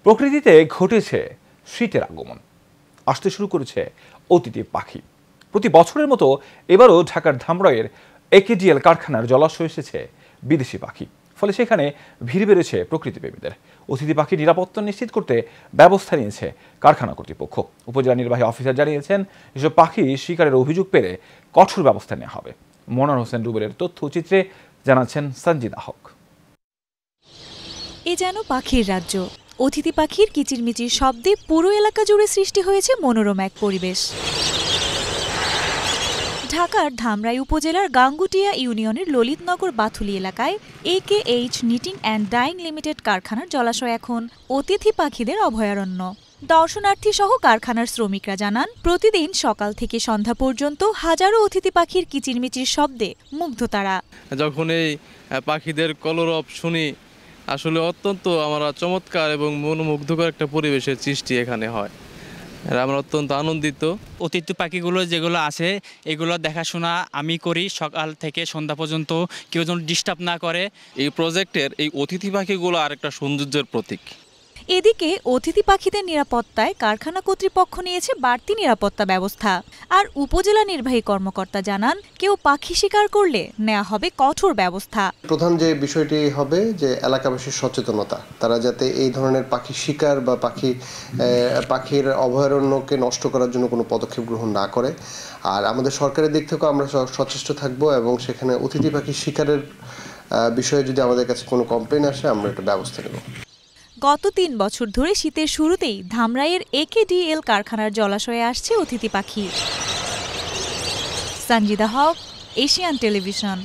প্রকৃতিতে ঘটেছে শীতের আগমন, আসতে শুরু করেছে অতিথি পাখি। প্রতি বছরের মতো এবারও ঢাকার ধামরাইয়ের একেডিএল কারখানার জলাশয়ে এসেছে বিদেশি পাখি। ফলে সেখানে ভিড় বেড়েছে প্রকৃতিপ্রেমীদের। অতিথি পাখি নিরাপত্তা নিশ্চিত করতে ব্যবস্থা নিয়েছে কারখানা কর্তৃপক্ষ। উপজেলা নির্বাহী অফিসার জানিয়েছেন, এসব পাখি শিকারের অভিযোগ পেলে কঠোর ব্যবস্থা নেওয়া হবে। মনোয়ার হোসেন রুবেলের তথ্যচিত্রে জানাচ্ছেন সঞ্জিদা হক। এ যেন পাখির রাজ্য। অতিথি পাখির কিচিরমিচির শব্দে পুরো এলাকা জুড়ে সৃষ্টি হয়েছে মনোরম এক পরিবেশ। ঢাকার ধামরাই উপজেলার গাঙ্গুটিয়া ইউনিয়নের ললিতনগর বাথুলি এলাকায় AKH Knitting and Dyeing Limited কারখানার জলাশয় এখন অতিথি পাখিদের অভয়ারণ্য। দর্শনার্থী সহ কারখানার শ্রমিকরা জানান, প্রতিদিন সকাল থেকে সন্ধ্যা পর্যন্ত হাজারো অতিথি পাখির কিচিরমিচির শব্দে মুগ্ধ তারা। যখন এই পাখিদের কলরব শুনি, আসলে অত্যন্ত আমরা চমৎকার এবং মনোমুগ্ধকর একটা পরিবেশের সৃষ্টি এখানে হয়। আমরা অত্যন্ত আনন্দিত। অতিথি পাখিগুলো যেগুলো আছে এগুলো দেখাশোনা আমি করি সকাল থেকে সন্ধ্যা পর্যন্ত, কেউ যেন ডিস্টার্ব না করে। এই প্রজেক্টের এই অতিথি পাখিগুলো আরেকটা সৌন্দর্যের প্রতীক। এদিকে অতিথি পাখিদের নিরাপত্তায় কারখানা কর্তৃপক্ষ নিয়েছে বাড়তি নিরাপত্তা ব্যবস্থা। আর উপজেলা নির্বাহী কর্মকর্তা জানান, কেউ পাখি শিকার করলে নেওয়া হবে কঠোর ব্যবস্থা। প্রধান যে বিষয়টি হবে যে এলাকাবাসীর সচেতনতা, তারা যাতে এই ধরনের পাখি শিকার বা পাখির অভয়ারণ্যকে নষ্ট করার জন্য কোনো পদক্ষেপ গ্রহণ না করে। আর আমাদের সরকারের দিক থেকেও আমরা সচেষ্ট থাকবো এবং সেখানে অতিথি পাখি শিকারের বিষয়ে যদি আমাদের কাছে কোনো কমপ্লেন আসে আমরা একটা ব্যবস্থা নেব। গত 3 বছর ধরে শীতের শুরুতেই ধামরাইয়ের AKDL কারখানার জলাশয়ে আসছে অতিথি পাখি। সঞ্জিদা হক, এশিয়ান টেলিভিশন।